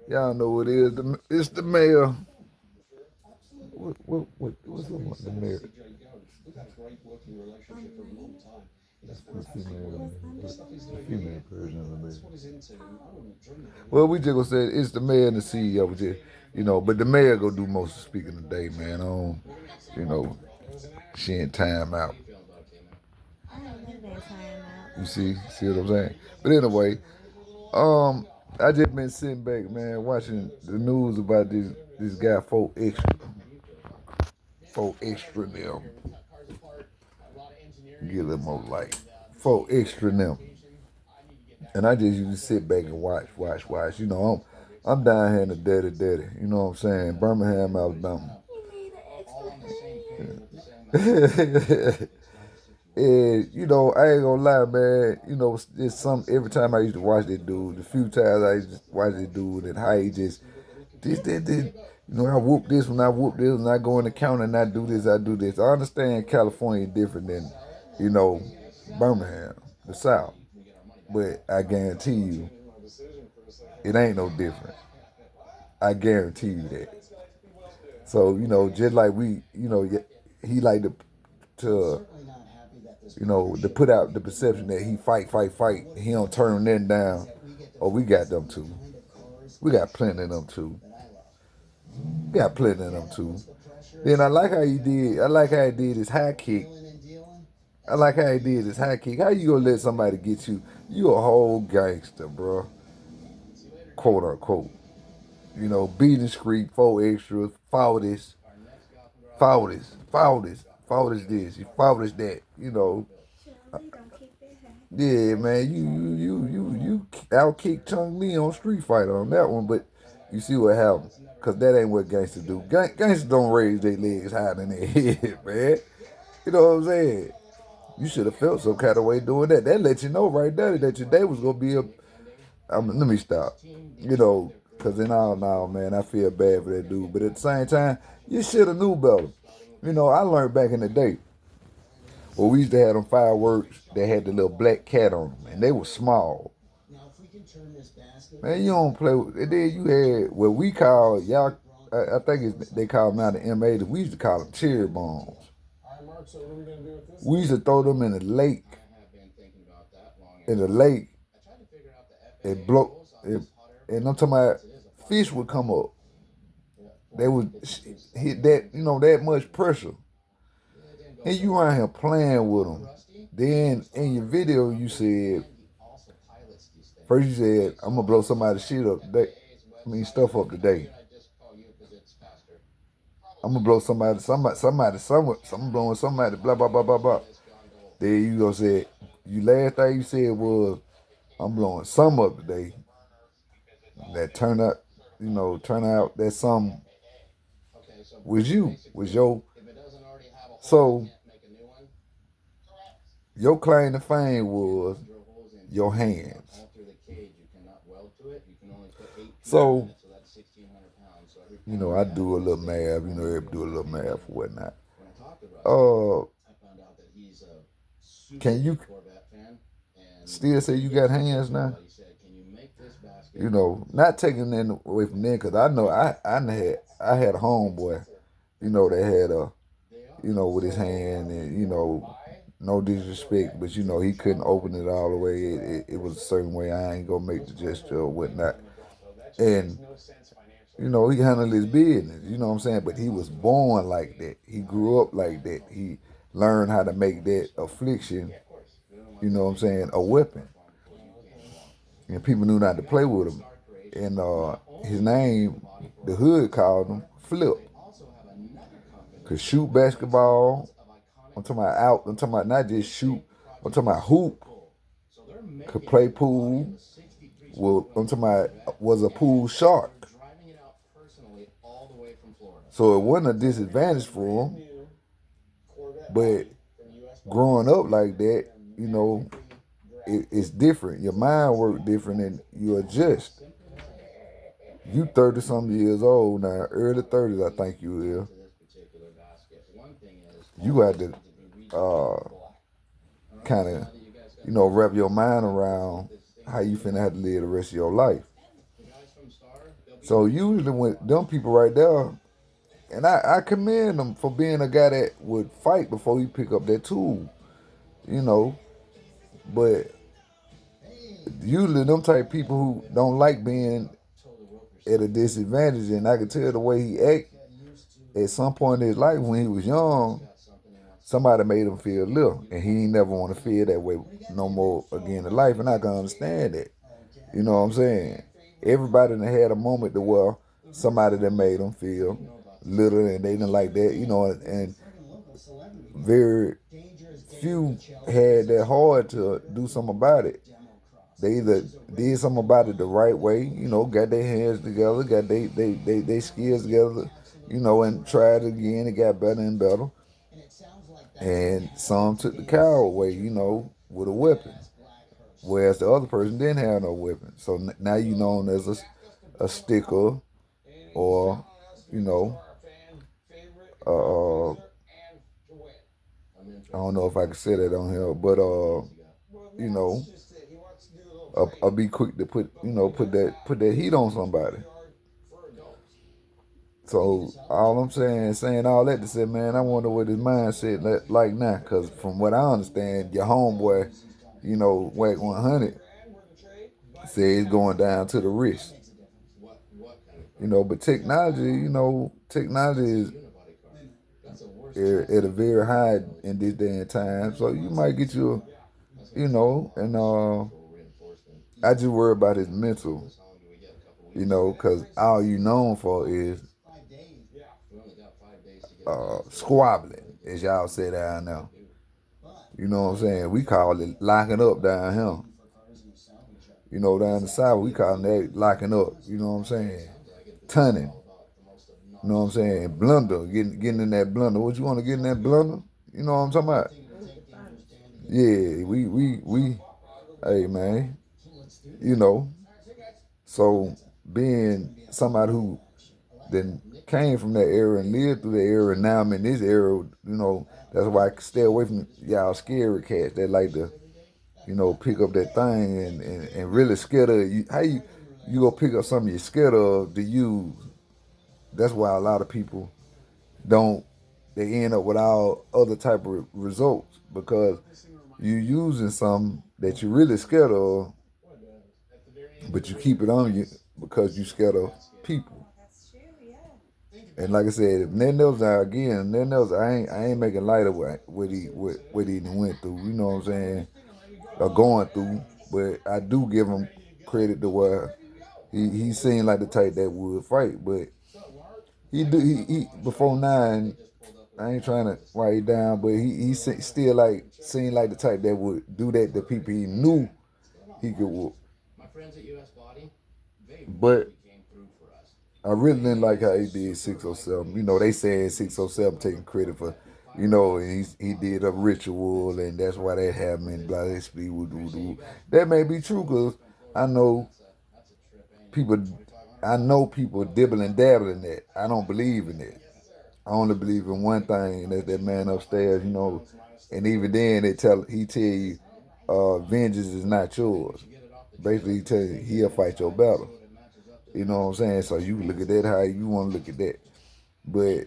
Y'all know what it is. It's the mayor. What's up with the mayor? Female version of the mayor. Well, we just gonna say it's the mayor and the CEO. But the mayor gonna do most of the speaking today, man. You know, she in time out. You see what I'm saying? But anyway, I just been sitting back, man, watching the news about this guy, 4Extra now. Get a little more light. 4Extra now. And I just used to sit back and watch. I'm down here in the dirty. You know what I'm saying? Birmingham, Alabama. And I ain't gonna lie, man. It's some every time I used to watch that dude, the few times I used to watch that dude, and how he just this. I whoop this when I whoop this, and I go in the counter and I do this, I do this. I understand California different than, Birmingham, the South, but I guarantee you, it ain't no different. I guarantee you that. So just like he like to to put out the perception that he fight. He don't turn them down. Oh, we got them too. We got plenty of them too. We got plenty of them too. Then I like how he did. I like how he did his high kick. How you gonna let somebody get you? You a whole gangster, bro. Quote unquote. Beating street, 4 extras, foul this, you foul this that. Yeah, man, you out kick Chung Lee on Street Fighter on that one, but you see what happened. Cause that ain't what gangsters do. Gangsters don't raise their legs higher than their head, man. You know what I'm saying? You should have felt some kind of way doing that. That let you know right there that your day was gonna be a. Let me stop. Cause in all now, man, I feel bad for that dude. But at the same time, you should have knew better. I learned back in the day. Well, we used to have them fireworks that had the little black cat on them, and they were small. Man, you don't play with. And then you had what we call y'all. I think they call them now the M80. We used to call them cherry bombs. We used to throw them in the lake. In the lake, and blow. And I'm talking about fish would come up. They would hit that, that much pressure. And you around here playing with them. Then in your video, you said, first you said, I'm going to blow somebody's shit up today. Stuff up today. I'm going to blow somebody, I'm blowing somebody, blah, blah, blah, blah, blah. Then you gonna say, last thing you said was, I'm blowing some up today. That turn out that some was you, was your. So your claim to fame was your hands. So, I do a little math, do a little math or whatnot. Can you still say you got hands now? Not taking that away from them, because I know I had a homeboy, that had with his hand, and no disrespect, but he couldn't open it all the way. It was a certain way. I ain't gonna make the gesture or whatnot. And he handled his business. You know what I'm saying? But he was born like that. He grew up like that. He learned how to make that affliction. You know what I'm saying? A weapon. And people knew not to play with him. And his name, the hood called him Flip. Could shoot basketball. I'm talking about not just shoot. I'm talking about hoop. Could play pool. Well, I'm talking about was a pool shark. So it wasn't a disadvantage for him. But growing up like that, it's different. Your mind works different and you adjust. You 30-something years old now, early 30s, I think you will. You got to kind of, wrap your mind around how you finna have to live the rest of your life. So usually when them people right there, and I commend them for being a guy that would fight before he pick up that tool, you know. But usually them type people who don't like being at a disadvantage, and I could tell the way he act at some point in his life when he was young, somebody made him feel little, and he ain't never want to feel that way no more again in life, and I can understand that. You know what I'm saying? Everybody done had a moment to where somebody that made them feel little, and they didn't like that, you know, and very few had that hard to do something about it. They either did something about it the right way, you know, got their hands together, got they skills together, you know, and tried again and got better and better. And some took the coward way, you know, with a weapon. Whereas the other person didn't have no weapon. So now you known as a sticker or, you know, I don't know if I can say that on here, but you know, I'll be quick to put, you know, put that heat on somebody. So all I'm saying all that to say, man, I wonder what his mindset like now, because from what I understand, your homeboy, you know, Wack 100, say it's going down to the wrist. You know, but technology, you know, technology is at a very high in this day and time. So you might get you, you know, and I just worry about his mental, you know, because all you known for is squabbling, as y'all say down there. You know what I'm saying? We call it locking up down here. You know, down the south, we call that locking up. You know what I'm saying? Tunning. You know what I'm saying? Blunder, getting in that blunder. What you want to get in that blunder? You know what I'm talking about? Yeah, we. Hey man, you know. So being somebody who then came from that era and lived through that era, and now I'm in this era. You know, that's why I stay away from y'all scary cats that like to, you know, pick up that thing and really scared of you. How you go pick up something you're scared of to use? That's why a lot of people don't. They end up with all other type of results because you using something that you're really scared of, but you keep it on you because you scared of people. And like I said, if nothing else, again, nothing else, I ain't making light of what he went through. You know what I'm saying? Or going through, but I do give him credit to where he seemed like the type that would fight, but he before 9. I ain't trying to write it down, but he still like seemed like the type that would do that to people he knew he could whoop. But I really didn't like how he did 607. You know, they said 607 taking credit for, you know, and he did a ritual and that's why that happened and blah, blah, blah. That may be true because I know people, I know people dibble and dabble in that. I don't believe in that. I only believe in one thing, and that's that man upstairs, you know. And even then, he tell you, vengeance is not yours. Basically, he tell you he'll fight your battle. You know what I'm saying? So you look at that how you want to look at that. But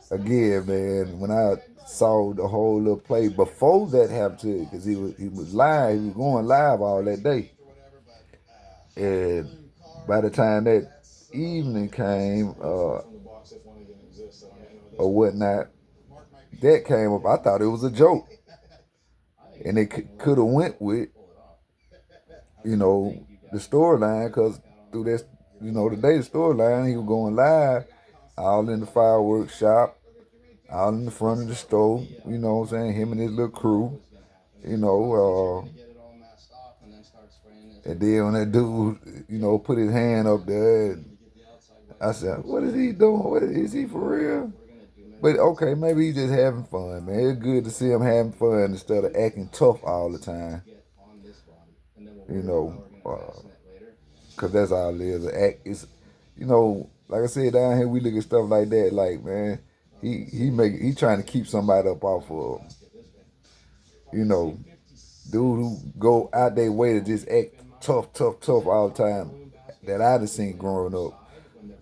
again, man, when I saw the whole little play before that happened to it, because he was live, he was going live all that day, and by the time that evening came, or whatnot, that came up. I thought it was a joke, and they could have went with, you know, the storyline because through this, you know, today the storyline he was going live, all in the fireworks shop, all in the front of the store. You know what I'm saying? Him and his little crew. You know, and then when that dude, you know, put his hand up there, and I said, "What is he doing? What is he for real?" But okay, maybe he's just having fun, man. It's good to see him having fun instead of acting tough all the time. You know, because that's all it is. Act is, you know, like I said down here, we look at stuff like that. Like man, he trying to keep somebody up off of, you know. Dude who go out their way to just act tough, tough, tough all the time that I done seen growing up.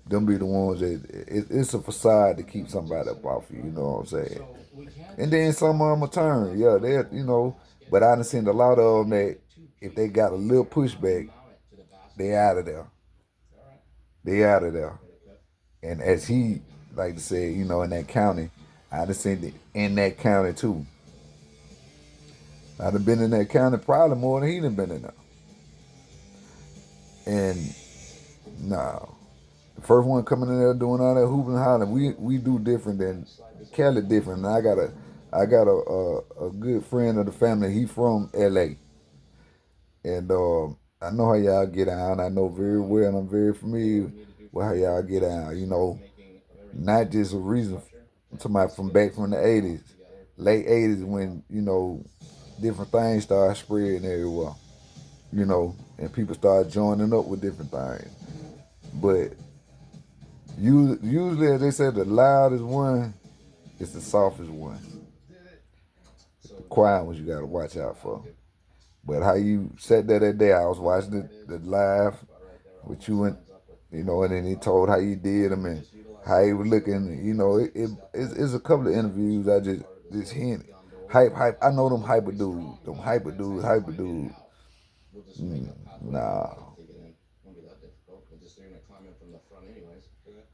Them be the ones that it's a facade to keep somebody up off you. You know what I'm saying? And then some of them will turn. Yeah, they. But I done seen a lot of them that if they got a little pushback, they out of there. They out of there. And as he like to say, in that county, I done seen it in that county too. I done been in that county probably more than he done been in there. And no, the first one coming in there doing all that hooping and hollering, we do different than Cali different. And I got a good friend of the family. He from L.A. and I know how y'all get down. I know very well, and I'm very familiar with how y'all get down. Not just a reason. I'm talking about from back from the '80s, late '80s when different things started spreading everywhere. And people started joining up with different things. But usually, as they say, the loudest one is the softest one. The quiet ones you gotta watch out for. But how you said that day, I was watching the live with you and then he told how you did them and how he was looking. It's a couple of interviews I just hinted. Hype. I know them hyper dudes. Them hyper dudes. Nah.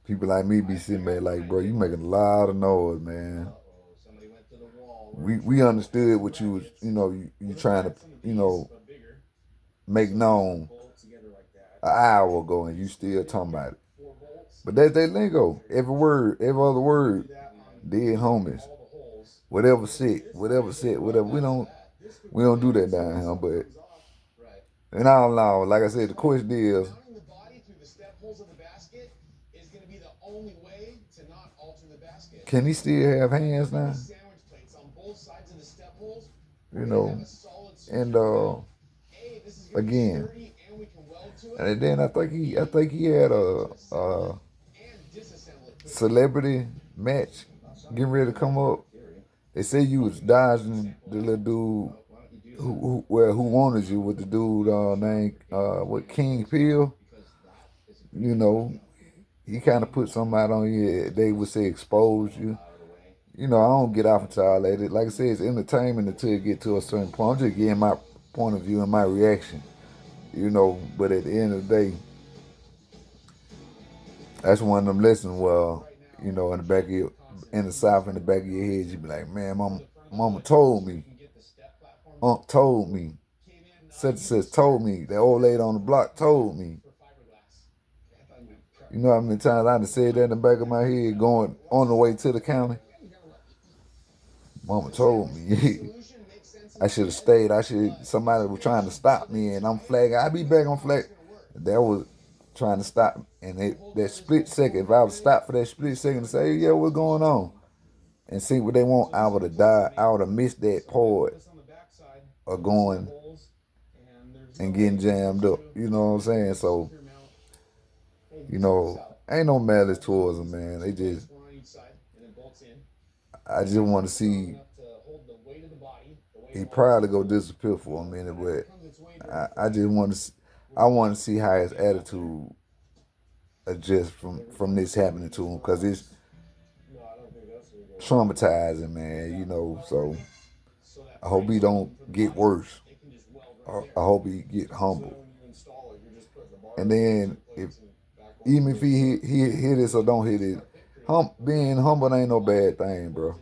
People like me be sitting there like, bro, you making a lot of noise, man. We understood what you was, you trying to, make known an hour ago, and you still talking about it. But that's their lingo. Every word, every other word, dead homies. Whatever sick, whatever. We don't do that down here. But and I don't know. Like I said, the question is, can he still have hands now? You know, and again, and then I think he had a celebrity match getting ready to come up. They say you was dodging the little dude who wanted you with the dude named what King Peel. You know, he kind of put something out on you. They would say expose you. I don't get off into all that. Like I said, it's entertainment until you get to a certain point. I'm just getting my point of view and my reaction. But at the end of the day, that's one of them lessons where, in the back of in the South, in the back of your head, you be like, man, mama told me, Unc told me, such and such told me, the old lady on the block told me. You know how many times I done said that in the back of my head going on the way to the county? Mama told me. I should have stayed. Somebody was trying to stop me and I'm flagging. I be back on flag. That was trying to stop. And that split second, if I would stop for that split second to say, yeah, what's going on? And see what they want, I would have died. I would have missed that part of going and getting jammed up. You know what I'm saying? So, ain't no malice towards them, man. I just want to see. He probably go disappear for a minute, but I just want to. I want to see how his attitude adjusts from this happening to him because it's traumatizing, man. So I hope he don't get worse. I hope he get humble. And then even if he hit it or don't hit it, being humble ain't no bad thing, bro.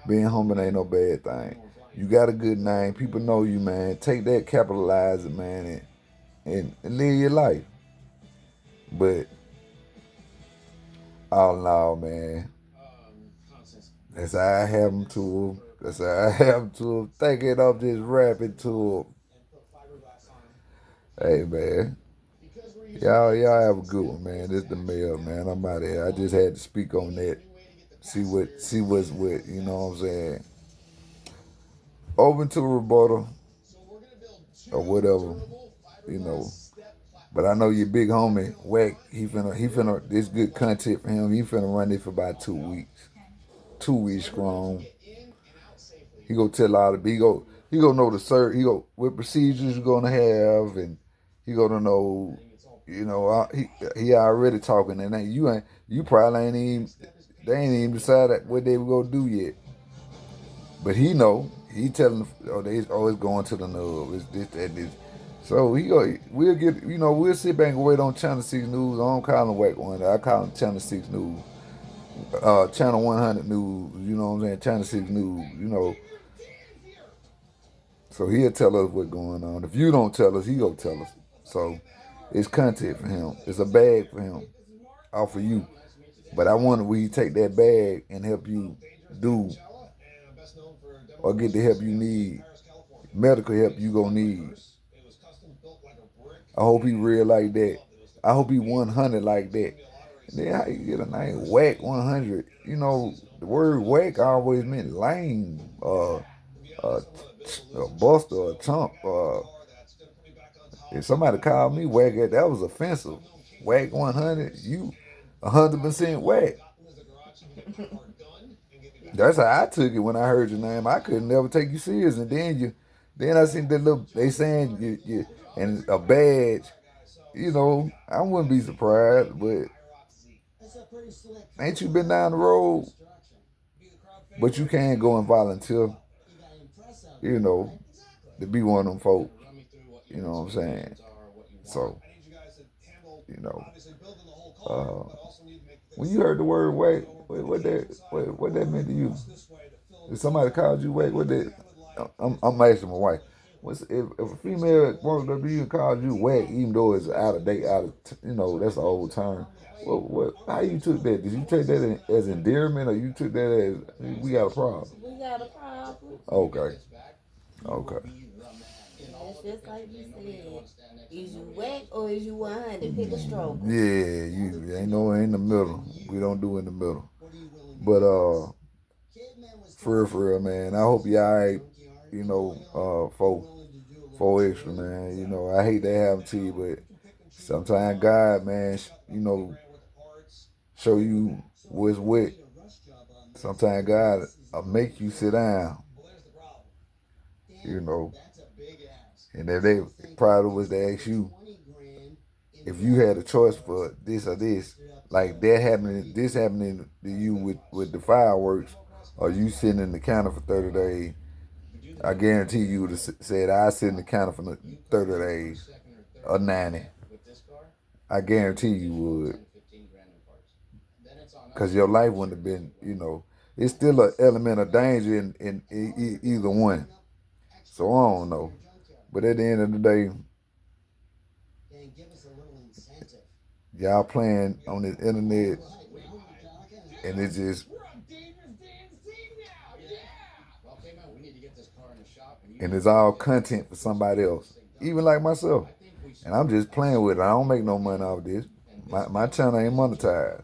Being humble ain't no bad thing. You got a good name. People know you, man. Take that, capitalize it, man, and live your life. But all in all, man, that's how I have them to him. That's how I have them to him. Thinking of just rapping to him. Hey, man. Y'all have a good one, man. This the mail, man. I'm out of here. I just had to speak on that. See what's what. You know what I'm saying? Open to a rebuttal or whatever. You know. But I know your big homie, Wack, he finna, this good content for him. He finna run it for about 2 weeks. 2 weeks strong. He go tell all the, he gonna know the what procedures you're gonna have, and he gonna know, he already talking, and you probably ain't even they ain't even decided what they were gonna do yet, but he know he telling they always going to the nub, it's this that this. So we'll get we'll sit back and wait on Channel 6 News. I don't call them Whack 100, I call them Channel 6 News, Channel 100 News. You know what I'm saying? Channel 6 News. So he'll tell us what's going on. If you don't tell us, he gonna tell us. So it's content for him. It's a bag for him, off of you. But I wonder will he take that bag and help you do or get the help you need, medical help you gonna need. I hope he real like that. I hope he 100 like that. And then how you get a name Whack 100? The word whack always meant lame, a buster, a chump. If somebody called me whack, that was offensive. Whack 100, you 100% whack. That's how I took it when I heard your name. I could never take you serious, and then I seen that little they saying you and a badge. I wouldn't be surprised, but ain't you been down the road? But you can't go and volunteer, to be one of them folks. You know what I'm saying? So, you know, uh, when you heard the word whack, what that meant to you? If somebody called you whack, what that? I'm asking my wife. If a female walked up to you and called you whack, even though it's out of date, that's an old term. How you took that? Did you take that as endearment, or you took that as we got a problem? We got a problem. Okay. Okay. It's just like you said. Is you whack or is you 100? Pick a stroke. Yeah, you ain't no in the middle. We don't do in the middle. But for real, man. I hope you alright. For extra, man. I hate that happen to you, but sometimes God, man, show you what's wet. Sometimes God will make you sit down. And if they probably was to ask you if you had a choice for this or this, like this happening to you with the fireworks, or you sitting in the counter for 30 days, I guarantee you would have said, I sit in the counter for 30 days or 90. I guarantee you would. Because your life wouldn't have been, it's still an element of danger in either one. So I don't know. But at the end of the day, y'all playing on this internet, and it's just, and it's all content for somebody else, even like myself. And I'm just playing with it. I don't make no money off this. My channel ain't monetized.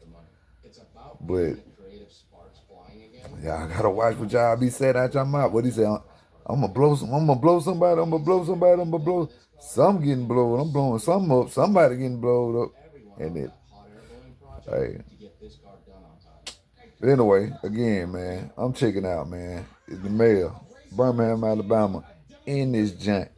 But y'all gotta watch what y'all be saying out your mouth. What he say? I'm gonna blow somebody. I'm gonna blow somebody. I'm gonna blow. Some getting blowed. I'm blowing some up. Somebody getting blowed up. And hey. But anyway, again, man, I'm checking out, man. It's the mayor, Birmingham, Alabama, in this joint.